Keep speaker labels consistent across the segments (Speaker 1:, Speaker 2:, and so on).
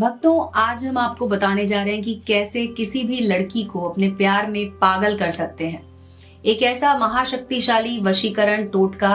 Speaker 1: भक्तों, आज हम आपको बताने जा रहे हैं कि कैसे किसी भी लड़की को अपने प्यार में पागल कर सकते हैं। एक ऐसा महाशक्तिशाली वशीकरण टोटका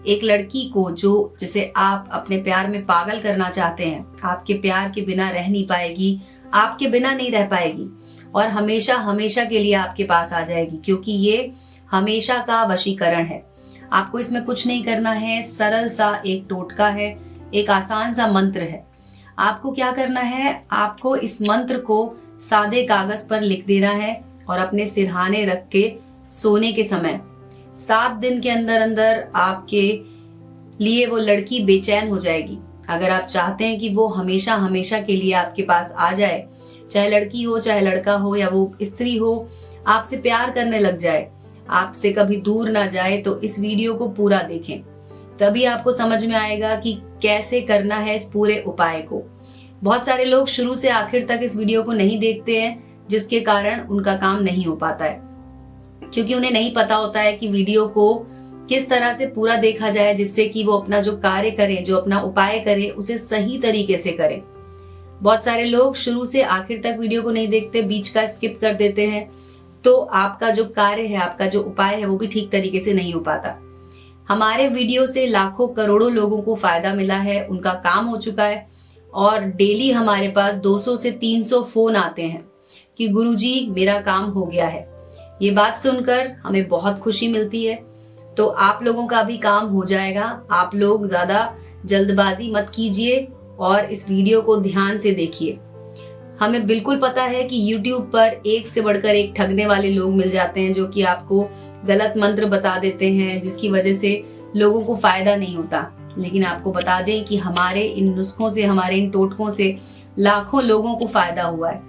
Speaker 1: एक लड़की को जिसे आप अपने प्यार में पागल करना चाहते हैं, आपके प्यार के बिना रह नहीं पाएगी, आपके बिना नहीं रह पाएगी और हमेशा हमेशा के लिए आपके पास आ जाएगी, क्योंकि ये हमेशा का वशीकरण है। आपको इसमें कुछ नहीं करना है, सरल सा एक टोटका है, एक आसान सा मंत्र है। आपको क्या करना है, आपको इस मंत्र को सादे कागज पर लिख देना है और अपने सिरहाने रख के सोने के समय 7 दिन के अंदर अंदर आपके लिए वो लड़की बेचैन हो जाएगी। अगर आप चाहते हैं कि वो हमेशा हमेशा के लिए आपके पास आ जाए, चाहे लड़की हो चाहे लड़का हो या वो स्त्री हो, आपसे प्यार करने लग जाए, आपसे कभी दूर ना जाए, तो इस वीडियो को पूरा देखें। तभी आपको समझ में आएगा कि कैसे करना है इस पूरे उपाय को। बहुत सारे लोग शुरू से आखिर तक इस वीडियो को नहीं देखते हैं, जिसके कारण उनका काम नहीं हो पाता है, क्योंकि उन्हें नहीं पता होता है कि वीडियो को किस तरह से पूरा देखा जाए, जिससे कि वो अपना जो कार्य करें, जो अपना उपाय करें, उसे सही तरीके से करें। बहुत सारे लोग शुरू से आखिर तक वीडियो को नहीं देखते, बीच का स्किप कर देते हैं, तो आपका जो कार्य है, आपका जो उपाय है, वो भी ठीक तरीके से नहीं हो पाता। हमारे वीडियो से लाखों करोड़ों लोगों को फायदा मिला है, उनका काम हो चुका है और डेली हमारे पास 200 से 300 फोन आते हैं कि गुरुजी मेरा काम हो गया है। ये बात सुनकर हमें बहुत खुशी मिलती है। तो आप लोगों का भी काम हो जाएगा। आप लोग ज्यादा जल्दबाजी मत कीजिए और इस वीडियो को ध्यान से देखिए। हमें बिल्कुल पता है कि YouTube पर एक से बढ़कर एक ठगने वाले लोग मिल जाते हैं, जो कि आपको गलत मंत्र बता देते हैं, जिसकी वजह से लोगों को फायदा नहीं होता। लेकिन आपको बता दें कि हमारे इन नुस्खों से, हमारे इन टोटकों से लाखों लोगों को फायदा हुआ है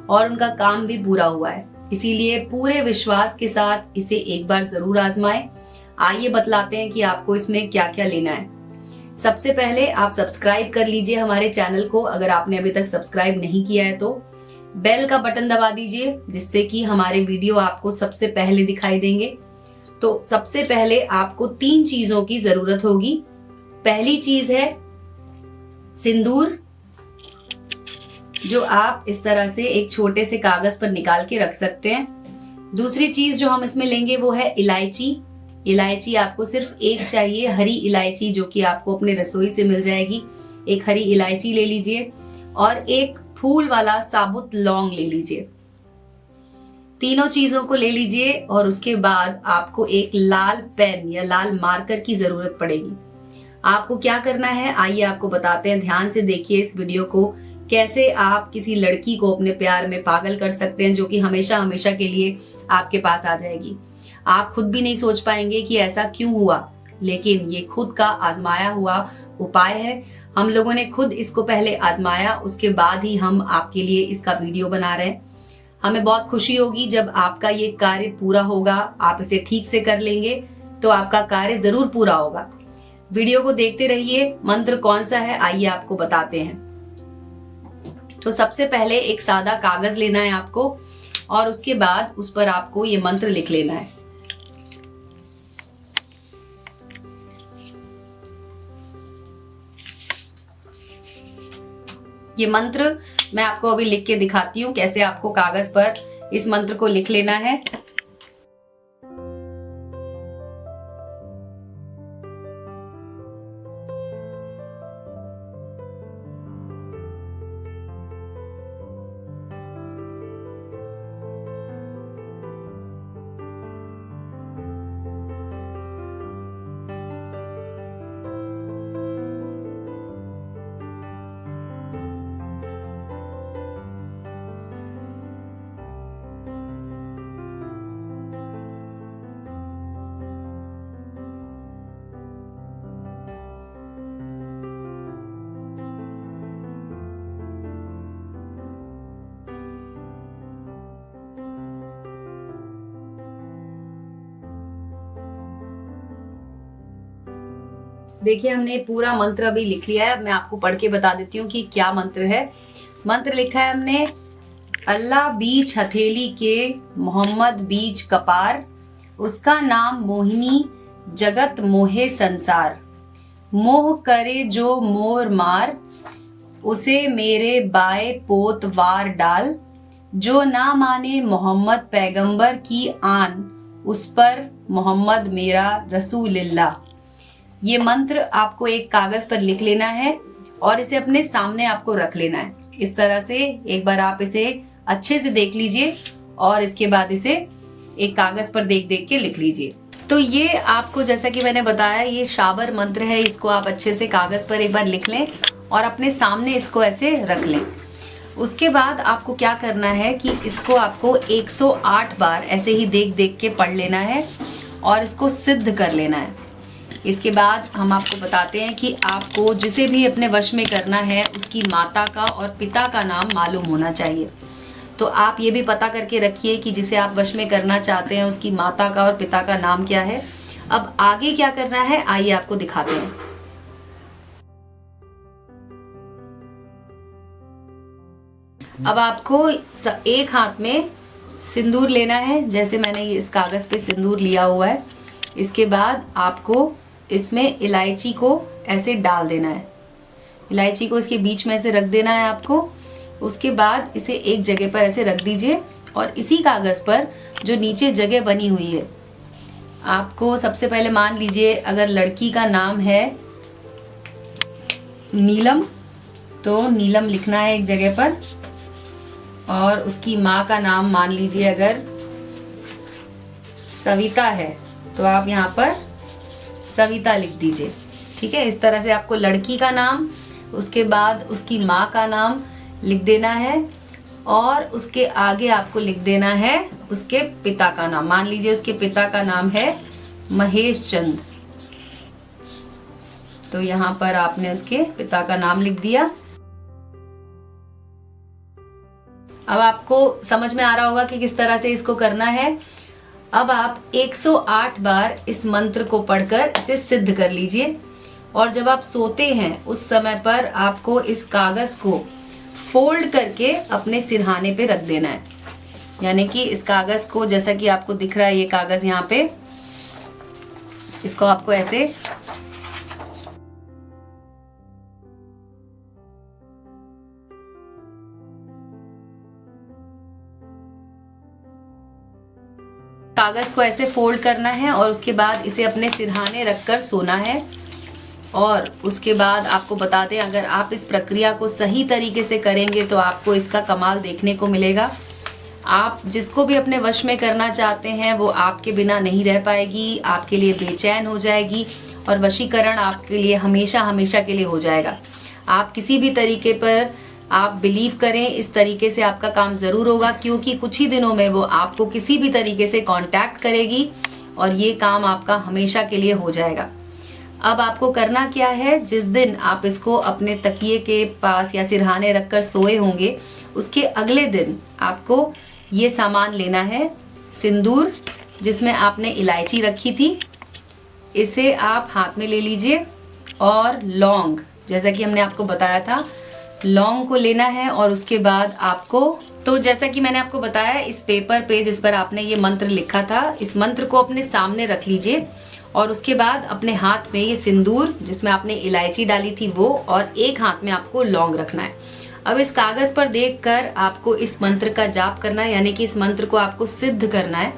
Speaker 1: और उनका काम भी पूरा हुआ है। इसीलिए पूरे विश्वास के साथ इसे एक बार जरूर आजमाएं। आइए बतलाते हैं कि आपको इसमें क्या क्या लेना है। सबसे पहले आप सब्सक्राइब कर लीजिए हमारे चैनल को। अगर आपने अभी तक सब्सक्राइब नहीं किया है तो बेल का बटन दबा दीजिए, जिससे कि हमारे वीडियो आपको सबसे पहले दिखाई देंगे। तो सबसे पहले आपको 3 चीजों की जरूरत होगी। पहली चीज है सिंदूर, जो आप इस तरह से एक छोटे से कागज पर निकाल के रख सकते हैं। दूसरी चीज जो हम इसमें लेंगे वो है इलायची। इलायची आपको सिर्फ एक चाहिए, हरी इलायची, जो कि आपको अपने रसोई से मिल जाएगी। एक हरी इलायची ले लीजिए और एक फूल वाला साबुत लौंग ले लीजिए। तीनों चीजों को ले लीजिए और उसके बाद आपको एक लाल पेन या लाल मार्कर की जरूरत पड़ेगी। आपको क्या करना है, आइए आपको बताते हैं। ध्यान से देखिए इस वीडियो को, कैसे आप किसी लड़की को अपने प्यार में पागल कर सकते हैं, जो कि हमेशा हमेशा के लिए आपके पास आ जाएगी। आप खुद भी नहीं सोच पाएंगे कि ऐसा क्यों हुआ, लेकिन ये खुद का आजमाया हुआ उपाय है। हम लोगों ने खुद इसको पहले आजमाया, उसके बाद ही हम आपके लिए इसका वीडियो बना रहे हैं। हमें बहुत खुशी होगी जब आपका ये कार्य पूरा होगा। आप इसे ठीक से कर लेंगे तो आपका कार्य जरूर पूरा होगा। वीडियो को देखते रहिए। मंत्र कौन सा है, आइए आपको बताते हैं। तो सबसे पहले एक सादा कागज लेना है आपको और उसके बाद उस पर आपको ये मंत्र लिख लेना है। ये मंत्र मैं आपको अभी लिख के दिखाती हूँ, कैसे आपको कागज पर इस मंत्र को लिख लेना है। देखिए हमने पूरा मंत्र अभी लिख लिया है। मैं आपको पढ़ के बता देती हूँ कि क्या मंत्र है। मंत्र लिखा है हमने, अल्लाह बीच हथेली के मोहम्मद बीच कपार, उसका नाम मोहिनी जगत मोहे संसार, मोह करे जो मोर मार, उसे मेरे बाए पोत वार डाल, जो ना माने मोहम्मद पैगंबर की आन, उस पर मोहम्मद मेरा रसूलिल्लाह। ये मंत्र आपको एक कागज पर लिख लेना है और इसे अपने सामने आपको रख लेना है। इस तरह से एक बार आप इसे अच्छे से देख लीजिए और इसके बाद इसे एक कागज पर देख देख के लिख लीजिए। तो ये आपको, जैसा कि मैंने बताया, ये शाबर मंत्र है। इसको आप अच्छे से कागज पर एक बार लिख लें और अपने सामने इसको ऐसे रख लें। उसके बाद आपको क्या करना है कि इसको आपको 108 बार ऐसे ही देख देख के पढ़ लेना है और इसको सिद्ध कर लेना है। इसके बाद हम आपको बताते हैं कि आपको जिसे भी अपने वश में करना है उसकी माता का और पिता का नाम मालूम होना चाहिए। तो आप ये भी पता करके रखिए कि जिसे आप वश में करना चाहते हैं उसकी माता का और पिता का नाम क्या है। अब आगे क्या करना है आइए आपको दिखाते हैं। अब आपको एक हाथ में सिंदूर लेना है, जैसे मैंने ये इस कागज पे सिंदूर लिया हुआ है। इसके बाद आपको इसमें इलायची को ऐसे डाल देना है। इलायची को इसके बीच में ऐसे रख देना है आपको। उसके बाद इसे एक जगह पर ऐसे रख दीजिए और इसी कागज पर जो नीचे जगह बनी हुई है, आपको सबसे पहले मान लीजिए अगर लड़की का नाम है नीलम, तो नीलम लिखना है एक जगह पर। और उसकी माँ का नाम मान लीजिए अगर सविता है तो आप यहाँ पर सविता लिख दीजिए। ठीक है, इस तरह से आपको लड़की का नाम, उसके बाद उसकी माँ का नाम लिख देना है और उसके आगे आपको लिख देना है उसके पिता का नाम। मान लीजिए उसके पिता का नाम है महेश चंद, तो यहाँ पर आपने उसके पिता का नाम लिख दिया। अब आपको समझ में आ रहा होगा कि किस तरह से इसको करना है। अब आप 108 बार इस मंत्र को पढ़कर इसे सिद्ध कर लीजिए और जब आप सोते हैं उस समय पर आपको इस कागज को फोल्ड करके अपने सिरहाने पे रख देना है। यानी कि इस कागज को, जैसा कि आपको दिख रहा है ये कागज यहाँ पे, इसको आपको ऐसे कागज को ऐसे फोल्ड करना है और उसके बाद इसे अपने सिरहाने रखकर सोना है। और उसके बाद आपको बताते हैं, अगर आप इस प्रक्रिया को सही तरीके से करेंगे तो आपको इसका कमाल देखने को मिलेगा। आप जिसको भी अपने वश में करना चाहते हैं वो आपके बिना नहीं रह पाएगी, आपके लिए बेचैन हो जाएगी और वशीकरण आपके लिए हमेशा हमेशा के लिए हो जाएगा। आप किसी भी तरीके पर आप बिलीव करें, इस तरीके से आपका काम ज़रूर होगा, क्योंकि कुछ ही दिनों में वो आपको किसी भी तरीके से कांटेक्ट करेगी और ये काम आपका हमेशा के लिए हो जाएगा। अब आपको करना क्या है, जिस दिन आप इसको अपने तकिए के पास या सिरहाने रखकर सोए होंगे उसके अगले दिन आपको ये सामान लेना है। सिंदूर जिसमें आपने इलायची रखी थी, इसे आप हाथ में ले लीजिए और लौंग, जैसा कि हमने आपको बताया था, लौंग को लेना है। और उसके बाद आपको, तो जैसा कि मैंने आपको बताया, इस पेपर पे जिस पर आपने ये मंत्र लिखा था, इस मंत्र को अपने सामने रख लीजिए और उसके बाद अपने हाथ में ये सिंदूर जिसमें आपने इलायची डाली थी वो, और एक हाथ में आपको लौंग रखना है। अब इस कागज पर देखकर आपको इस मंत्र का जाप करना है, यानी कि इस मंत्र को आपको सिद्ध करना है।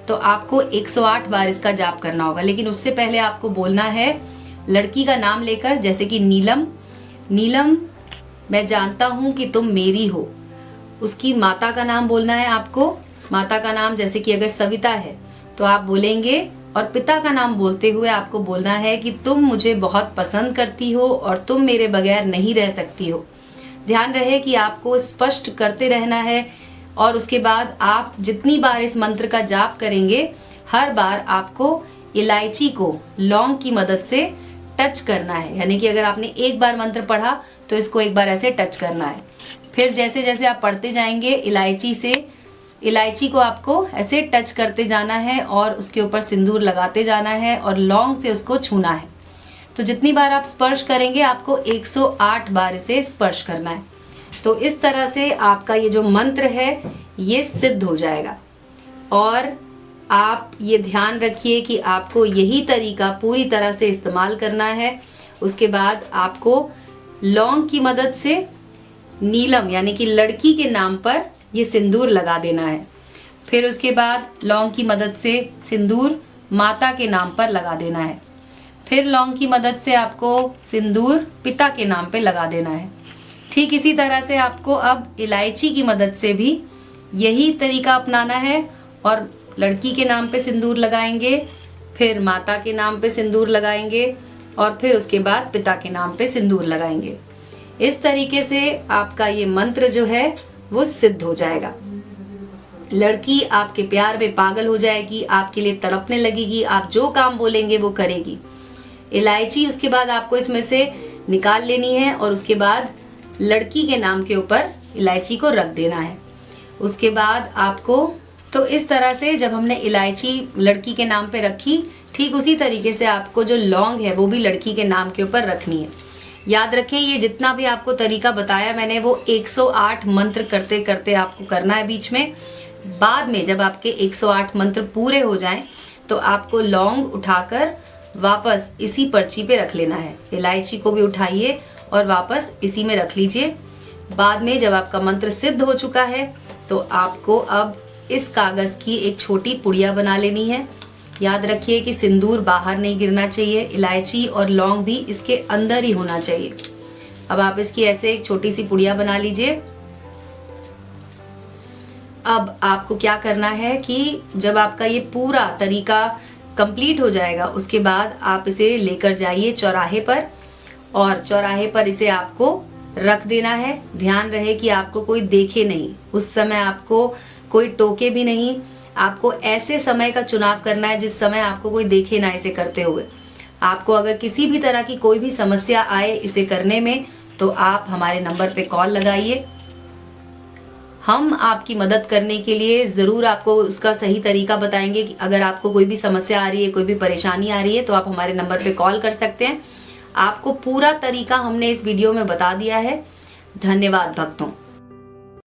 Speaker 1: तो आपको 108 बार इसका जाप करना होगा, लेकिन उससे पहले आपको बोलना है लड़की का नाम लेकर, जैसे कि नीलम। नीलम, मैं जानता हूं कि तुम मेरी हो। उसकी माता का नाम बोलना है आपको। माता का नाम जैसे कि अगर सविता है तो आप बोलेंगे, और पिता का नाम बोलते हुए आपको बोलना है कि तुम मुझे बहुत पसंद करती हो और तुम मेरे बगैर नहीं रह सकती हो। ध्यान रहे कि आपको स्पष्ट करते रहना है। और उसके बाद आप जितनी बार इस मंत्र का जाप करेंगे, हर बार आपको इलायची को लौंग की मदद से टच करना है। यानी कि अगर आपने एक बार मंत्र पढ़ा तो इसको एक बार ऐसे टच करना है। फिर जैसे जैसे आप पढ़ते जाएंगे, इलायची को आपको ऐसे टच करते जाना है और उसके ऊपर सिंदूर लगाते जाना है और लौंग से उसको छूना है। तो जितनी बार आप स्पर्श करेंगे आपको 108 बार इसे स्पर्श करना है। तो इस तरह से आपका ये जो मंत्र है ये सिद्ध हो जाएगा। और आप ये ध्यान रखिए कि आपको यही तरीका पूरी तरह से इस्तेमाल करना है। उसके बाद आपको लौंग की मदद से नीलम यानी कि लड़की के नाम पर ये सिंदूर लगा देना है। फिर उसके बाद लौंग की मदद से सिंदूर माता के नाम पर लगा देना है। फिर लौंग की मदद से आपको सिंदूर पिता के नाम पे लगा देना है। ठीक इसी तरह से आपको अब इलायची की मदद से भी यही तरीका अपनाना है और लड़की के नाम पे सिंदूर लगाएंगे, फिर माता के नाम पे सिंदूर लगाएंगे और फिर उसके बाद पिता के नाम पे सिंदूर लगाएंगे। इस तरीके से आपका ये मंत्र जो है वो सिद्ध हो जाएगा। लड़की आपके प्यार में पागल हो जाएगी, आपके लिए तड़पने लगेगी, आप जो काम बोलेंगे वो करेगी। इलायची उसके बाद आपको इसमें से निकाल लेनी है और उसके बाद लड़की के नाम के ऊपर इलायची को रख देना है। उसके बाद आपको तो इस तरह से जब हमने इलायची लड़की के नाम पे रखी, ठीक उसी तरीके से आपको जो लौंग है वो भी लड़की के नाम के ऊपर रखनी है। याद रखें, ये जितना भी आपको तरीका बताया मैंने वो 108 मंत्र करते करते आपको करना है बीच में। बाद में जब आपके 108 मंत्र पूरे हो जाएं तो आपको लौंग उठाकर वापस इसी पर्ची पे रख लेना है। इलायची को भी उठाइए और वापस इसी में रख लीजिए। बाद में जब आपका मंत्र सिद्ध हो चुका है तो आपको अब इस कागज की एक छोटी पुड़िया बना लेनी है। याद रखिए कि सिंदूर बाहर नहीं गिरना चाहिए, इलायची और लौंग भी इसके अंदर ही होना चाहिए। अब आप इसकी ऐसे एक छोटी सी पुड़िया बना लीजिए। अब आपको क्या करना है कि जब आपका ये पूरा तरीका कंप्लीट हो जाएगा उसके बाद आप इसे लेकर जाइए चौराहे पर और चौराहे पर इसे आपको रख देना है। ध्यान रहे कि आपको कोई देखे नहीं, उस समय आपको कोई टोके भी नहीं। आपको ऐसे समय का चुनाव करना है जिस समय आपको कोई देखे ना इसे करते हुए। आपको अगर किसी भी तरह की कोई भी समस्या आए इसे करने में तो आप हमारे नंबर पे कॉल लगाइए। हम आपकी मदद करने के लिए ज़रूर आपको उसका सही तरीका बताएंगे कि अगर आपको कोई भी समस्या आ रही है, कोई भी परेशानी आ रही है तो आप हमारे नंबर पे कॉल कर सकते हैं। आपको पूरा तरीका हमने इस वीडियो में बता दिया है। धन्यवाद भक्तों।